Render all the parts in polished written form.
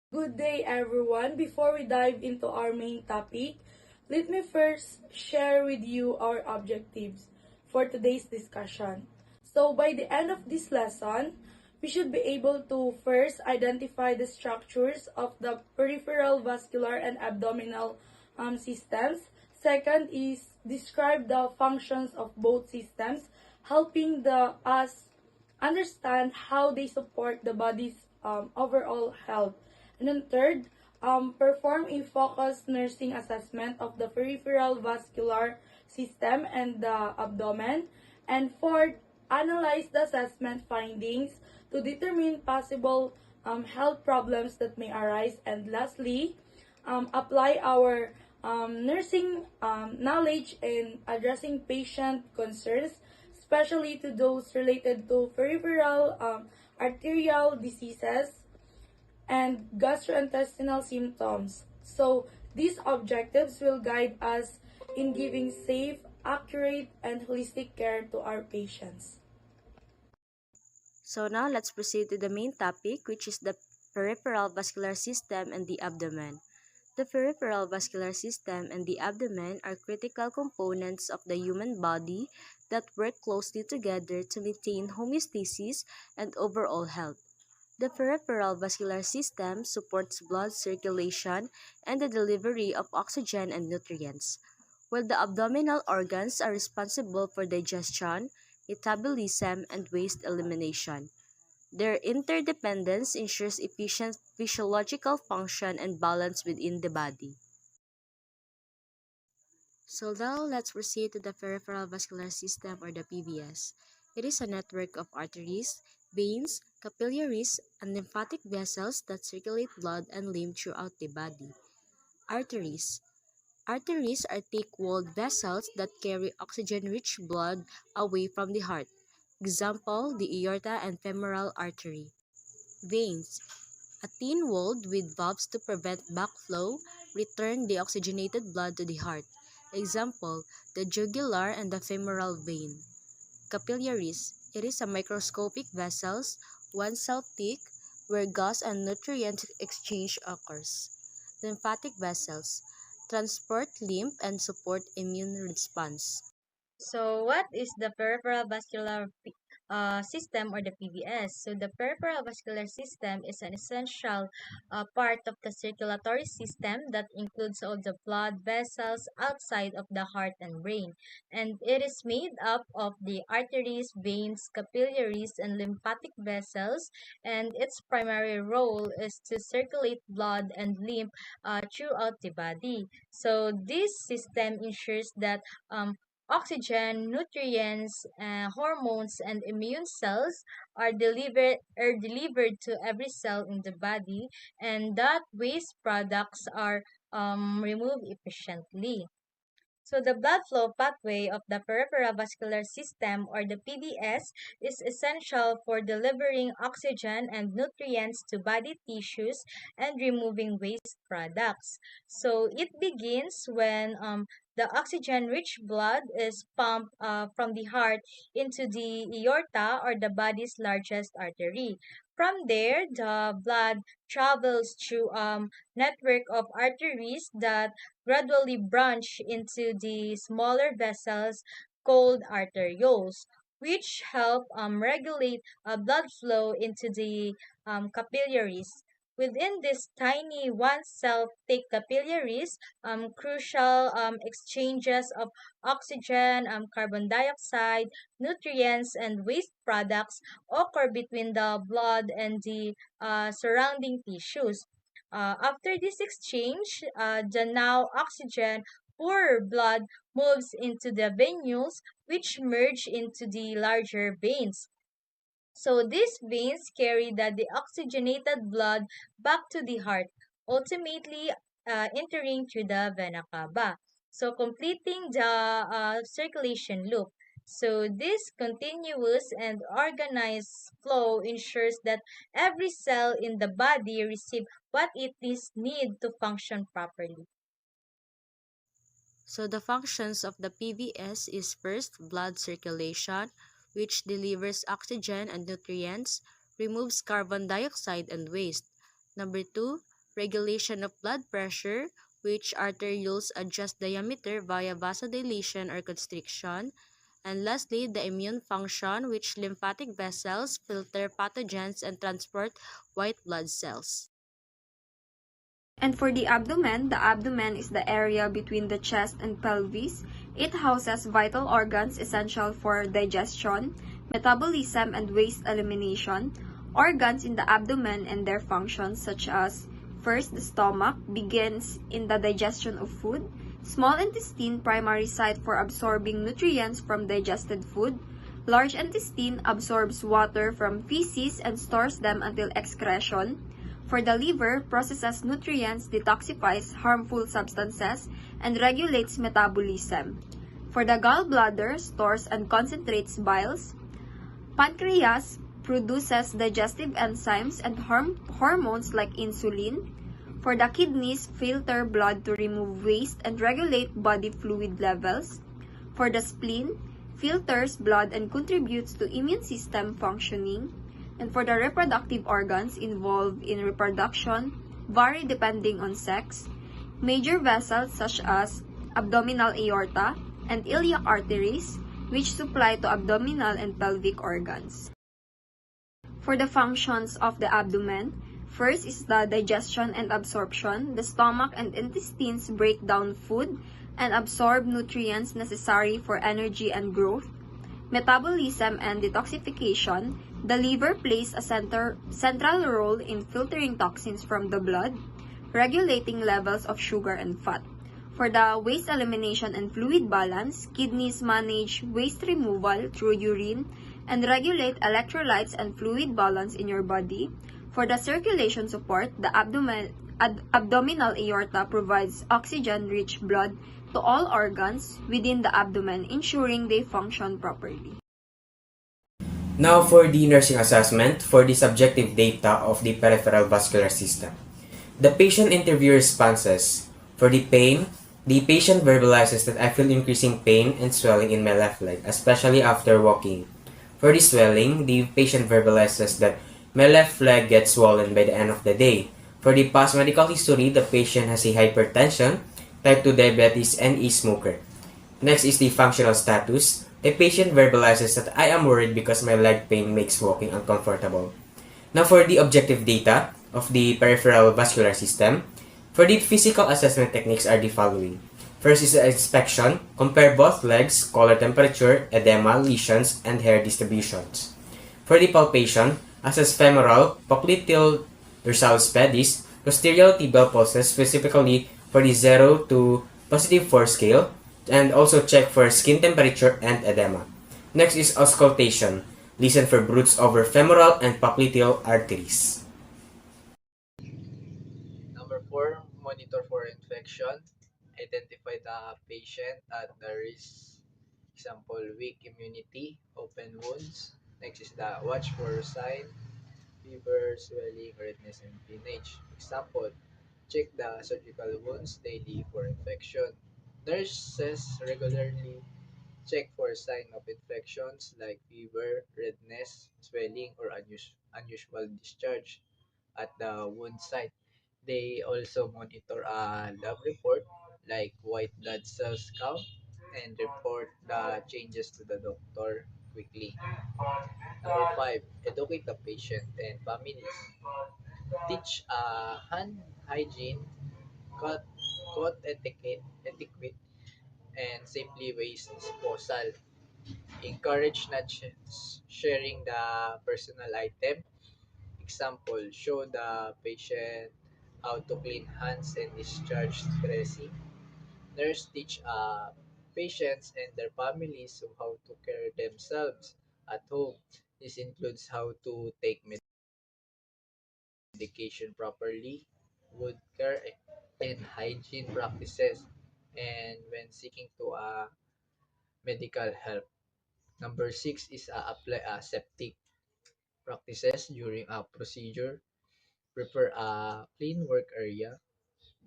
Good day, everyone. Before we dive into our main topic, let me first share with you our objectives for today's discussion. So, by the end of this lesson, we should be able to first identify the structures of the peripheral vascular and abdominal systems. Second is describe the functions of both systems, helping us understand how they support the body's overall health. And then third, perform a focused nursing assessment of the peripheral vascular system and the abdomen. And fourth, analyze the assessment findings to determine possible health problems that may arise. And lastly, apply our nursing knowledge in addressing patient concerns, especially to those related to peripheral arterial diseases and gastrointestinal symptoms. So, these objectives will guide us in giving safe, accurate, and holistic care to our patients. So now let's proceed to the main topic, which is the peripheral vascular system and the abdomen. The peripheral vascular system and the abdomen are critical components of the human body that work closely together to maintain homeostasis and overall health. The peripheral vascular system supports blood circulation and the delivery of oxygen and nutrients, while the abdominal organs are responsible for digestion, metabolism, and waste elimination. Their interdependence ensures efficient physiological function and balance within the body. So now let's proceed to the peripheral vascular system or the PVS. It is a network of arteries, veins, capillaries, and lymphatic vessels that circulate blood and lymph throughout the body. Arteries. Arteries are thick-walled vessels that carry oxygen-rich blood away from the heart. Example, the aorta and femoral artery. Veins. A thin walled with valves to prevent backflow, return the oxygenated blood to the heart. Example, the jugular and the femoral vein. Capillaries. It is a microscopic vessels, 1 cell thick, where gas and nutrient exchange occurs. Lymphatic vessels. Transport lymph and support immune response. So, what is the peripheral vascular system or the PVS? So, the peripheral vascular system is an essential part of the circulatory system that includes all the blood vessels outside of the heart and brain. And it is made up of the arteries, veins, capillaries, and lymphatic vessels. And its primary role is to circulate blood and lymph throughout the body. So, this system ensures that oxygen, nutrients, hormones, and immune cells are delivered to every cell in the body, and that waste products are removed efficiently. So the blood flow pathway of the peripheral vascular system or the PVS is essential for delivering oxygen and nutrients to body tissues and removing waste products. So it begins when the oxygen-rich blood is pumped from the heart into the aorta or the body's largest artery. From there, the blood travels through network of arteries that gradually branch into the smaller vessels called arterioles, which help regulate blood flow into the capillaries. Within these tiny one-cell thick capillaries, crucial exchanges of oxygen, carbon dioxide, nutrients, and waste products occur between the blood and the surrounding tissues. After this exchange, the now oxygen poor blood moves into the venules, which merge into the larger veins. So these veins carry the deoxygenated blood back to the heart, ultimately entering through the vena cava. So completing the circulation loop. So this continuous and organized flow ensures that every cell in the body receives what it is need to function properly. So the functions of the PVS is first blood circulation, which delivers oxygen and nutrients, removes carbon dioxide and waste. Number 2, regulation of blood pressure, which arterioles adjust diameter via vasodilation or constriction, and lastly, the immune function, which lymphatic vessels filter pathogens and transport white blood cells. And for the abdomen is the area between the chest and pelvis. It houses vital organs essential for digestion, metabolism, and waste elimination. Organs in the abdomen and their functions such as first, the stomach begins in the digestion of food. Small intestine, primary site for absorbing nutrients from digested food. Large intestine absorbs water from feces and stores them until excretion. For the liver, processes nutrients, detoxifies harmful substances, and regulates metabolism. For the gallbladder, stores and concentrates biles. Pancreas produces digestive enzymes and hormones like insulin. For the kidneys, filter blood to remove waste and regulate body fluid levels. For the spleen, filters blood and contributes to immune system functioning. And for the reproductive organs involved in reproduction vary depending on sex. Major vessels such as abdominal aorta and iliac arteries, which supply to abdominal and pelvic organs. For the functions of the abdomen, first is the digestion and absorption. The stomach and intestines break down food and absorb nutrients necessary for energy and growth. Metabolism and detoxification, the liver plays a central role in filtering toxins from the blood, regulating levels of sugar and fat. For the waste elimination and fluid balance, kidneys manage waste removal through urine and regulate electrolytes and fluid balance in your body. For the circulation support, the abdominal aorta provides oxygen-rich blood to all organs within the abdomen, ensuring they function properly. Now for the nursing assessment for the subjective data of the peripheral vascular system. The patient interview responses. For the pain, the patient verbalizes that I feel increasing pain and swelling in my left leg, especially after walking. For the swelling, the patient verbalizes that my left leg gets swollen by the end of the day. For the past medical history, the patient has a hypertension, type 2 diabetes, and is smoker. Next is the functional status. The patient verbalizes that I am worried because my leg pain makes walking uncomfortable. Now for the objective data of the peripheral vascular system. For the physical assessment techniques are the following. First is the inspection. Compare both legs, color temperature, edema, lesions, and hair distributions. For the palpation, assess femoral, popliteal dorsalis pedis, posterior tibial pulses specifically for the 0 to +4 scale, and also check for skin temperature and edema. Next is auscultation. Listen for bruits over femoral and popliteal arteries. Number 4, monitor for infection. Identify the patient at the risk. Example, weak immunity, open wounds. Next is the watch for sign, fever, swelling, redness, and pinage. Example, check the surgical wounds daily for infection. Nurses regularly check for sign of infections like fever, redness, swelling, or unusual discharge at the wound site. They also monitor a lab report like white blood cells count and report the changes to the doctor quickly. Number 5, educate the patient and families. Teach hand hygiene, cut, etiquette, and safely waste disposal. Encourage not sharing the personal item. Example, show the patient how to clean hands and discharge dressing. Nurse teach patients and their families on how to care themselves at home. This includes how to take medication properly, wound care, and hygiene practices, and when seeking to medical help. Number 6 is apply aseptic practices during a procedure. Prepare a clean work area.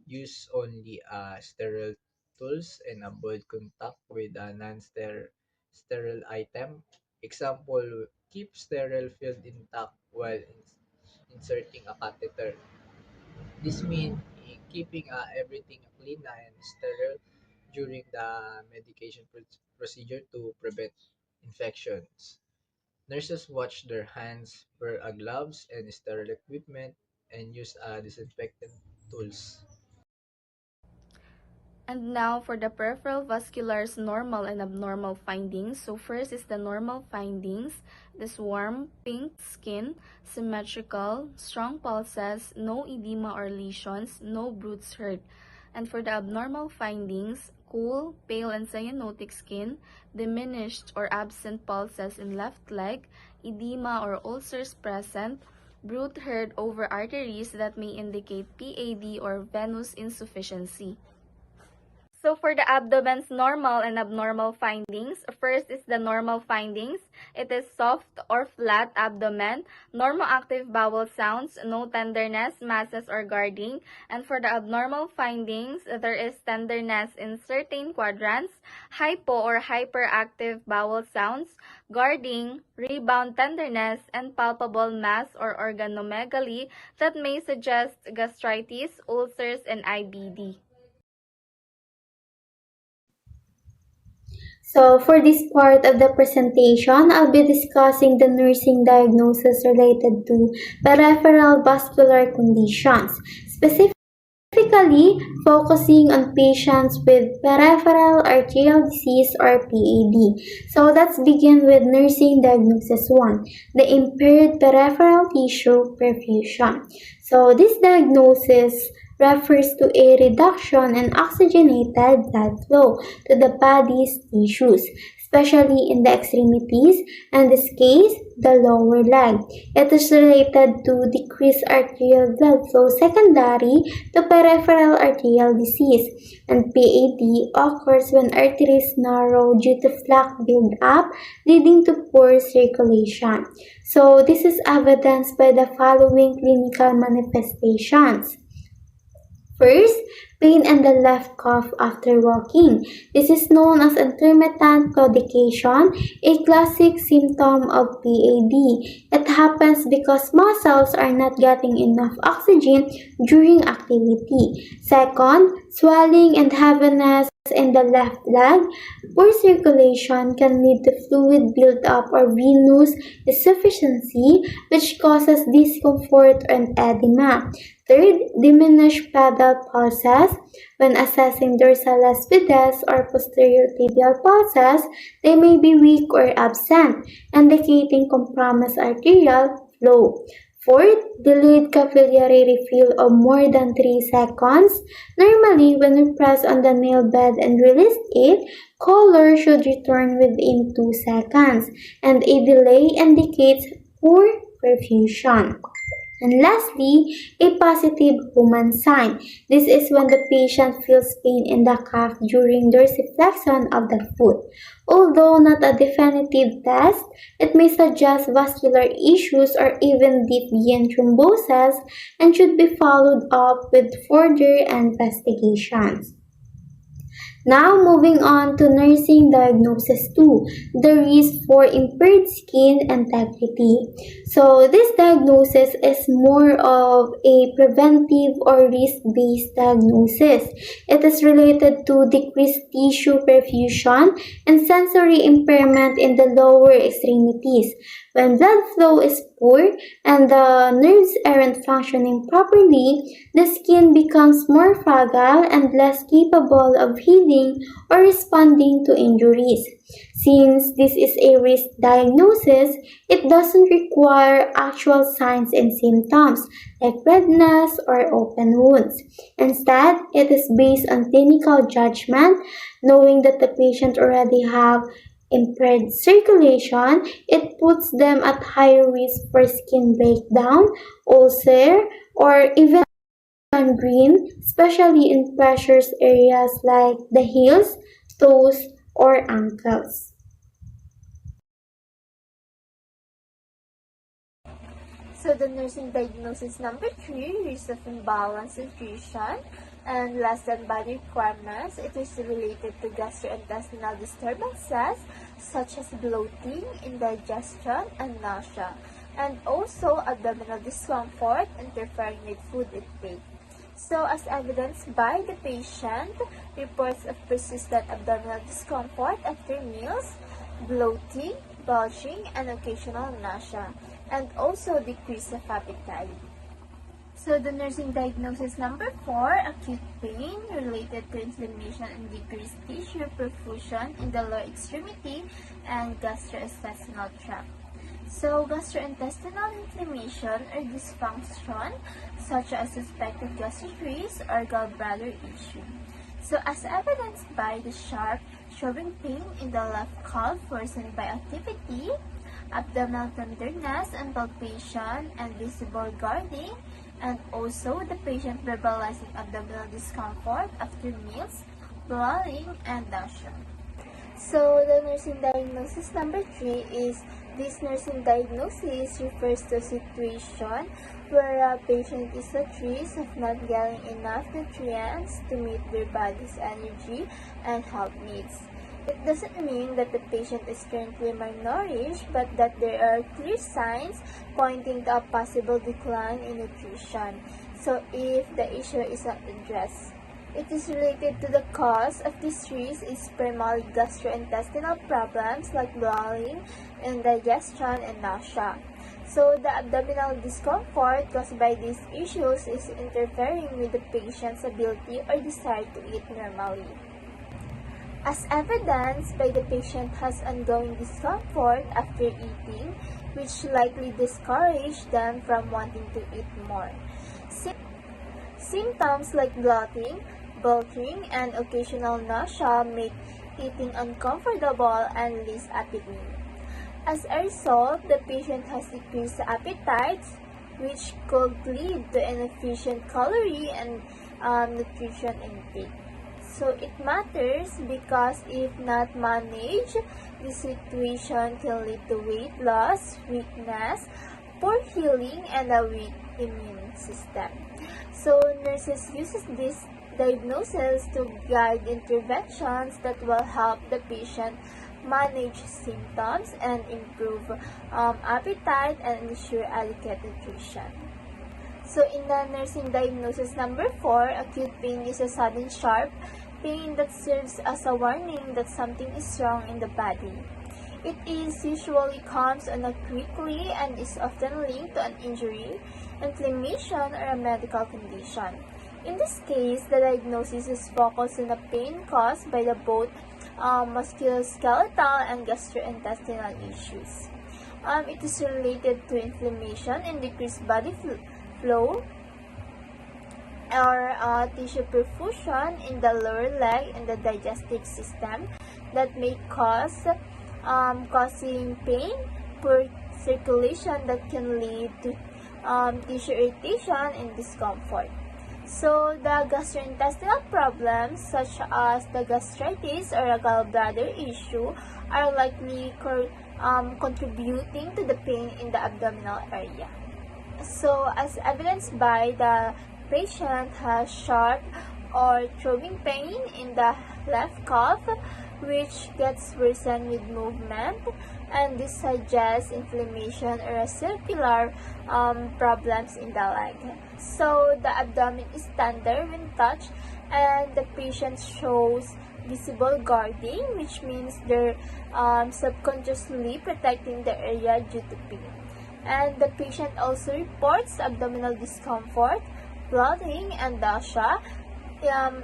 Use only sterile tools and avoid contact with a non-sterile item. Example, keep sterile field intact while inserting a catheter. This means keeping everything clean and sterile during the medication procedure to prevent infections. Nurses wash their hands, wear gloves and sterile equipment, and use disinfectant tools. And now for the peripheral vascular's normal and abnormal findings. So first is the normal findings. This warm pink skin, symmetrical, strong pulses, no edema or lesions, no bruits hurt. And for the abnormal findings, cool, pale and cyanotic skin, diminished or absent pulses in left leg, edema or ulcers present, bruit hurt over arteries that may indicate PAD or venous insufficiency. So for the abdomen's normal and abnormal findings, first is the normal findings. It is soft or flat abdomen, normal active bowel sounds, no tenderness, masses, or guarding. And for the abnormal findings, there is tenderness in certain quadrants, hypo or hyperactive bowel sounds, guarding, rebound tenderness, and palpable mass or organomegaly that may suggest gastritis, ulcers, and IBD. So for this part of the presentation, I'll be discussing the nursing diagnosis related to peripheral vascular conditions, specifically focusing on patients with peripheral arterial disease or PAD. So let's begin with nursing diagnosis 1, the impaired peripheral tissue perfusion. So this diagnosis refers to a reduction in oxygenated blood flow to the body's tissues, especially in the extremities, and in this case, the lower leg. It is related to decreased arterial blood flow secondary to peripheral arterial disease, and PAD occurs when arteries narrow due to plaque build-up, leading to poor circulation. So this is evidenced by the following clinical manifestations. First, pain in the left calf after walking. This is known as intermittent claudication, a classic symptom of PAD. It happens because muscles are not getting enough oxygen during activity. Second, swelling and heaviness in the left leg. Poor circulation can lead to fluid buildup or venous insufficiency, which causes discomfort and edema. Third, diminished pedal pulses. When assessing dorsalis vides or posterior tibial pulses, they may be weak or absent, indicating compromised arterial flow. Fourth, delayed capillary refill of more than 3 seconds. Normally, when we press on the nail bed and release it, color should return within 2 seconds, and a delay indicates poor perfusion. And lastly, a positive human sign. This is when the patient feels pain in the calf during dorsiflexion of the foot. Although not a definitive test, it may suggest vascular issues or even deep vein thrombosis and should be followed up with further investigations. Now moving on to nursing diagnosis 2, the risk for impaired skin integrity. So this diagnosis is more of a preventive or risk-based diagnosis. It is related to decreased tissue perfusion and sensory impairment in the lower extremities. When blood flow is poor and the nerves aren't functioning properly, the skin becomes more fragile and less capable of healing or responding to injuries. Since this is a risk diagnosis, it doesn't require actual signs and symptoms like redness or open wounds. Instead, it is based on clinical judgment, knowing that the patient already have impaired circulation. It puts them at higher risk for skin breakdown, ulcer, or even gangrene, especially in pressures areas like the heels, toes, or ankles. So the nursing diagnosis number 3, risk of imbalance nutrition and less than body requirements. It is related to gastrointestinal disturbances such as bloating, indigestion, and nausea, and also abdominal discomfort interfering with food intake. So, as evidenced by the patient, reports of persistent abdominal discomfort after meals, bloating, bulging, and occasional nausea, and also decrease of appetite. So the nursing diagnosis number 4, acute pain related to inflammation and decreased tissue perfusion in the lower extremity and gastrointestinal tract. So gastrointestinal inflammation or dysfunction such as suspected gastritis or gallbladder issue. So as evidenced by the sharp showing pain in the left calf worsened by activity, abdominal tenderness and palpation and visible guarding, and also the patient verbalizing abdominal discomfort after meals, bloating, and nausea. So the nursing diagnosis number 3 is this nursing diagnosis refers to a situation where a patient is at risk of not getting enough nutrients to meet their body's energy and health needs. It doesn't mean that the patient is currently malnourished, but that there are clear signs pointing to a possible decline in nutrition. So if the issue is not addressed, it is related to the cause of this risk is primarily gastrointestinal problems like bloating, indigestion, and nausea. So the abdominal discomfort caused by these issues is interfering with the patient's ability or desire to eat normally. As evidenced by the patient has ongoing discomfort after eating, which likely discourage them from wanting to eat more. Symptoms like bloating, bulging, and occasional nausea make eating uncomfortable and less appetite. As a result, the patient has decreased appetite, which could lead to inefficient calorie and nutrition intake. So it matters because if not managed, the situation can lead to weight loss, weakness, poor healing, and a weak immune system. So nurses use this diagnosis to guide interventions that will help the patient manage symptoms and improve appetite and ensure adequate nutrition. So in the nursing diagnosis number 4, acute pain is a sudden sharp pain that serves as a warning that something is wrong in the body. It is usually comes on a quickly and is often linked to an injury, inflammation, or a medical condition. In this case, the diagnosis is focused on the pain caused by the both musculoskeletal and gastrointestinal issues. It is related to inflammation and decreased body flow or tissue perfusion in the lower leg and the digestive system that may cause causing pain, poor circulation that can lead to tissue irritation and discomfort. So the gastrointestinal problems such as the gastritis or a gallbladder issue are likely contributing to the pain in the abdominal area. So as evidenced by the patient has sharp or throbbing pain in the left calf, which gets worsened with movement, and this suggests inflammation or circular problems in the leg. So the abdomen is tender when touched, and the patient shows visible guarding, which means they're subconsciously protecting the area due to pain. And the patient also reports abdominal discomfort, bloating, and nausea,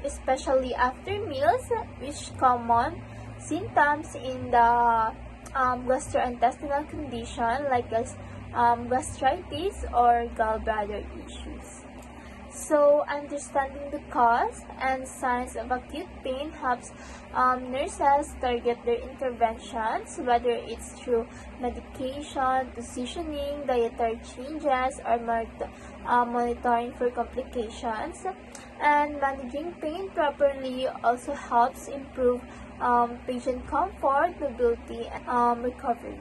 especially after meals, which common symptoms in the gastrointestinal condition like gastritis or gallbladder issues. So, understanding the cause and signs of acute pain helps nurses target their interventions, whether it's through medication, positioning, dietary changes, or monitoring for complications. And managing pain properly also helps improve patient comfort, mobility, and recovery.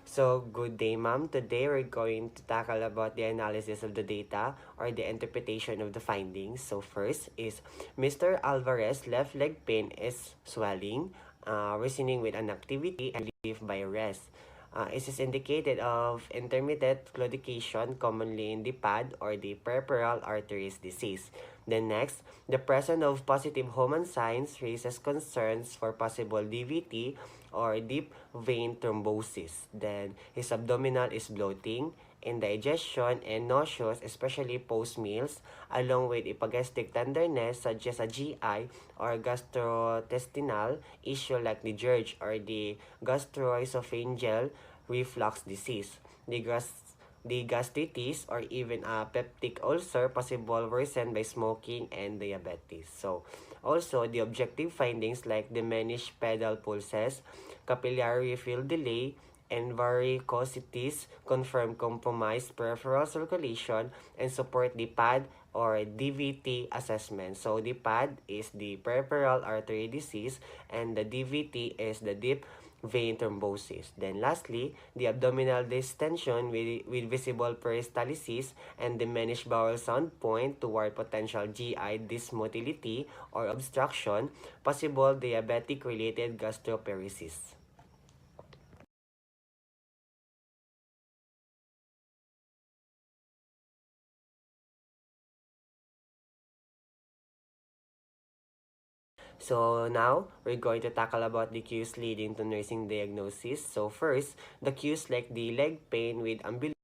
So, good day, ma'am. Today, we're going to tackle about the analysis of the data or the interpretation of the findings. So, first is Mr. Alvarez left leg pain is swelling, worsening with inactivity and relief by rest. It is indicated of intermittent claudication, commonly in the PAD or the peripheral arteries disease. Then next, the presence of positive Homan signs raises concerns for possible DVT or deep vein thrombosis. Then his abdominal is bloating, indigestion, and nauseous, especially post-meals, along with epigastric tenderness such as a GI or gastrointestinal issue like the GERD or the gastroesophageal reflux disease. The gastritis or even a peptic ulcer possible worsened by smoking and diabetes. So, also the objective findings like diminished pedal pulses, capillary refill delay, and varicosities confirm compromised peripheral circulation and support the PAD or DVT assessment. So the PAD is the peripheral artery disease and the DVT is the deep vein thrombosis. Then lastly, the abdominal distension with visible peristalsis and diminished bowel sound point toward potential GI dysmotility or obstruction, possible diabetic-related gastroparesis. So now, we're going to tackle about the cues leading to nursing diagnosis. So first, the cues like the leg pain with ambulation,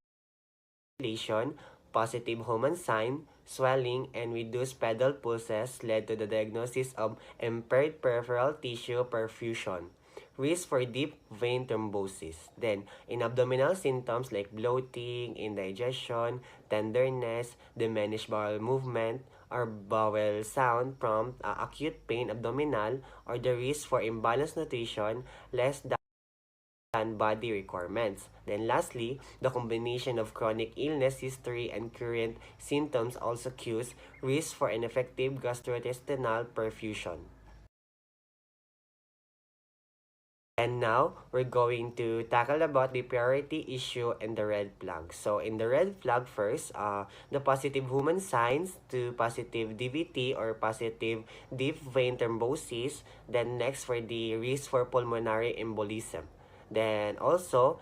positive Homan sign, swelling, and reduced pedal pulses led to the diagnosis of impaired peripheral tissue perfusion. Risk for deep vein thrombosis. Then, in abdominal symptoms like bloating, indigestion, tenderness, diminished bowel movement, or bowel sound prompt acute pain abdominal or the risk for imbalanced nutrition less than body requirements. Then lastly, the combination of chronic illness history and current symptoms also cues risk for ineffective gastrointestinal perfusion. And now, we're going to tackle about the priority issue and the red flag. So, in the red flag first, the positive Homan signs to positive DVT or positive deep vein thrombosis. Then next for the risk for pulmonary embolism. Then also,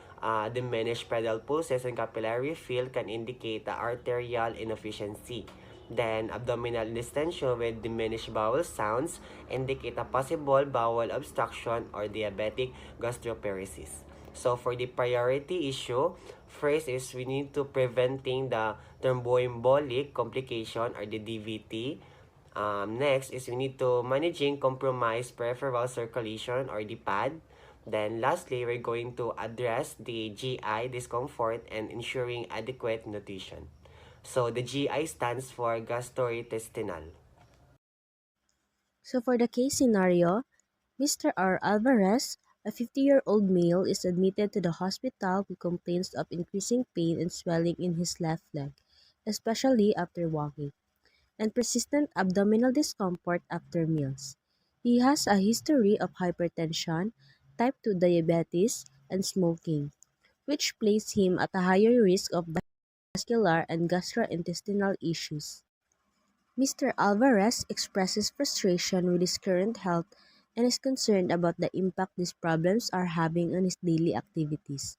diminished pedal pulses and capillary fill can indicate the arterial inefficiency. Then, abdominal distension with diminished bowel sounds indicate a possible bowel obstruction or diabetic gastroparesis. So, for the priority issue, first is we need to preventing the thromboembolic complication or the DVT. Next is we need to managing compromised peripheral circulation or the PAD. Then lastly, we're going to address the GI discomfort and ensuring adequate nutrition. So, the GI stands for gastrointestinal. So for the case scenario, Mr. R. Alvarez, a 50-year-old male, is admitted to the hospital with complaints of increasing pain and swelling in his left leg, especially after walking, and persistent abdominal discomfort after meals. He has a history of hypertension, type 2 diabetes, and smoking, which place him at a higher risk of vascular and gastrointestinal issues. Mr. Alvarez expresses frustration with his current health and is concerned about the impact these problems are having on his daily activities,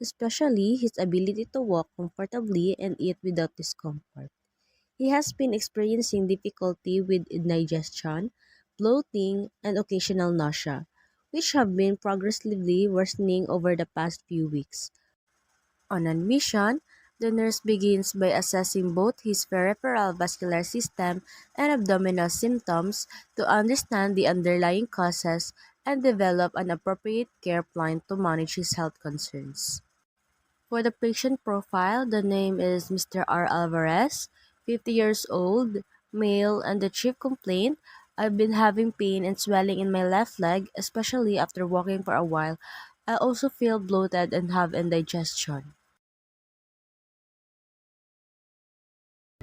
especially his ability to walk comfortably and eat without discomfort. He has been experiencing difficulty with indigestion, bloating, and occasional nausea, which have been progressively worsening over the past few weeks. On admission, the nurse begins by assessing both his peripheral vascular system and abdominal symptoms to understand the underlying causes and develop an appropriate care plan to manage his health concerns. For the patient profile, the name is Mr. R. Alvarez, 50 years old, male, and the chief complaint, I've been having pain and swelling in my left leg, especially after walking for a while. I also feel bloated and have indigestion.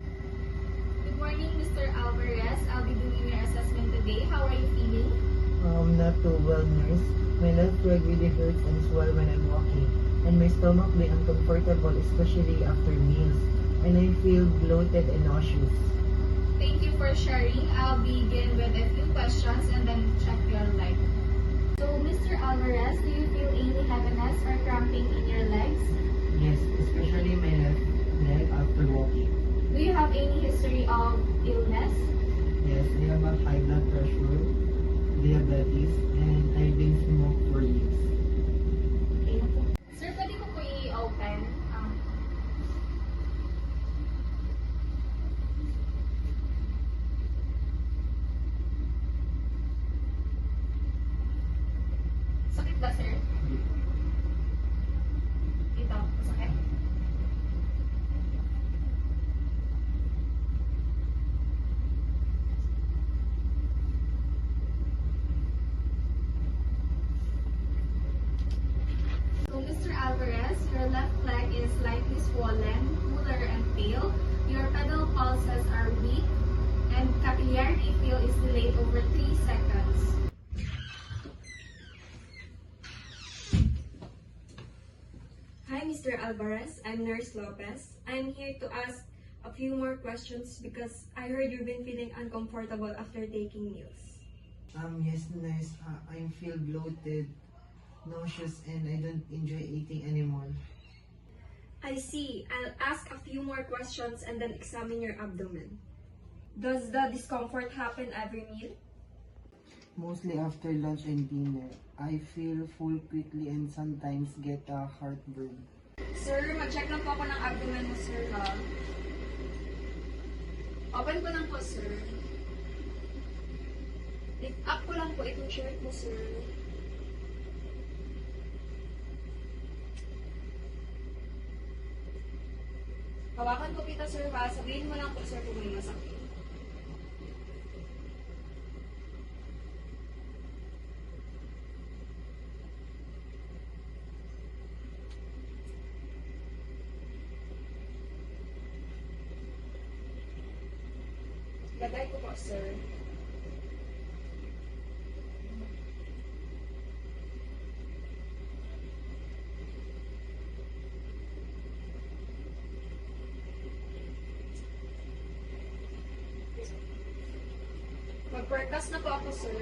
Good morning, Mr. Alvarez. I'll be doing your assessment today. How are you feeling? Not too well, nurse. My left leg really hurts and swell when I'm walking, and my stomach be uncomfortable, especially after meals, and I feel bloated and nauseous. Thank you for sharing. I'll begin with a few questions and then check your life. So, Mr. Alvarez, do you feel any heaviness or cramping in your legs? Yes, especially my left leg after walking. Do you have any history of illness? Yes, I have a high blood pressure, diabetes, and I've been smoked for years. Okay na po. Sir, pwede ko po i-open? Sakit ba, sir? Ito, masakit? So, Mr. Alvarez, your left leg is slightly swollen, cooler, and pale. Your pedal pulses are weak, and capillary refill is delayed over 3 seconds. Hi, Mr. Alvarez. I'm Nurse Lopez. I'm here to ask a few more questions because I heard you've been feeling uncomfortable after taking meals. Yes, nurse. I feel bloated, nauseous, and I don't enjoy eating anymore. I see. I'll ask a few more questions and then examine your abdomen. Does the discomfort happen every meal? Mostly after lunch and dinner. I feel full quickly and sometimes get a heartburn. Sir, mag-check lang po ako ng abdomen mo, sir, ha? Open ko lang po, sir. Lift up ko lang po itong shirt mo, sir. Hawakan ko kita, sir, ha? Sabihin mo lang po, sir, kung may masakit. Lagay ko po, sir. Mag-percuss na po ako, sir.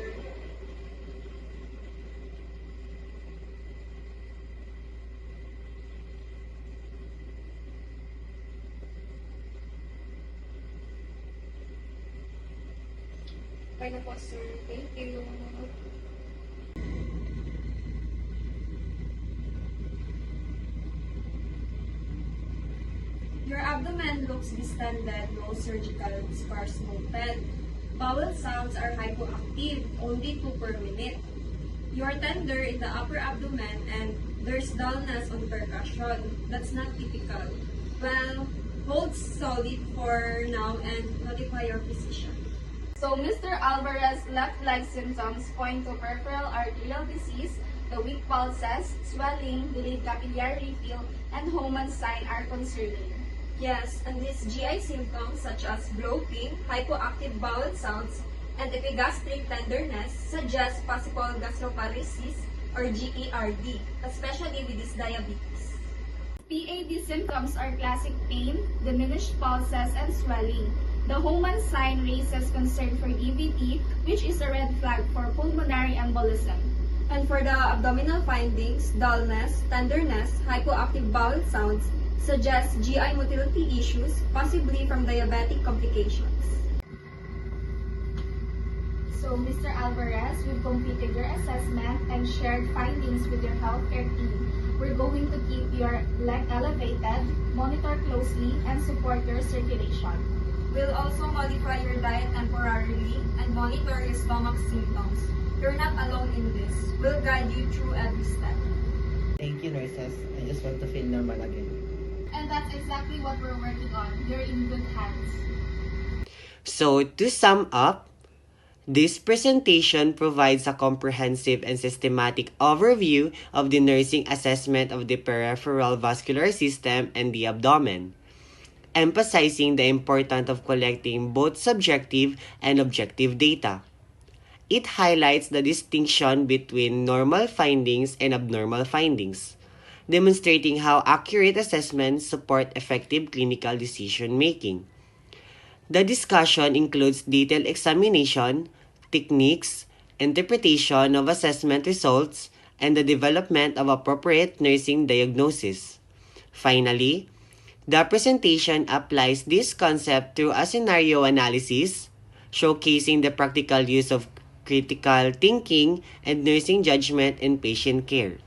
Okay na po, sir. Thank you. Your abdomen looks distended, no surgical scars noted. Bowel sounds are hypoactive, only 2 per minute. You are tender in the upper abdomen and there's dullness on percussion. That's not typical. Well, hold solid for now and notify your physician. So, Mr. Alvarez's left leg symptoms point to peripheral arterial disease. The weak pulses, swelling, delayed capillary refill, and Homan's sign are concerning. Yes, and these GI symptoms such as bloating, hypoactive bowel sounds, and epigastric tenderness suggest possible gastroparesis or GERD, especially with this diabetes. PAD symptoms are classic pain, diminished pulses, and swelling. The Homan sign raises concern for DVT, which is a red flag for pulmonary embolism. And for the abdominal findings, dullness, tenderness, hypoactive bowel sounds suggest GI motility issues, possibly from diabetic complications. So, Mr. Alvarez, we've completed your assessment and shared findings with your healthcare team. We're going to keep your leg elevated, monitor closely, and support your circulation. We'll also modify your diet temporarily and monitor your stomach symptoms. You're not alone in this. We'll guide you through every step. Thank you, nurses. I just want to feel normal again. And that's exactly what we're working on. You're in good hands. So, to sum up, this presentation provides a comprehensive and systematic overview of the nursing assessment of the peripheral vascular system and the abdomen, emphasizing the importance of collecting both subjective and objective data. It highlights the distinction between normal findings and abnormal findings, demonstrating how accurate assessments support effective clinical decision-making. The discussion includes detailed examination, techniques, interpretation of assessment results, and the development of appropriate nursing diagnosis. Finally, the presentation applies this concept through a scenario analysis, showcasing the practical use of critical thinking and nursing judgment in patient care.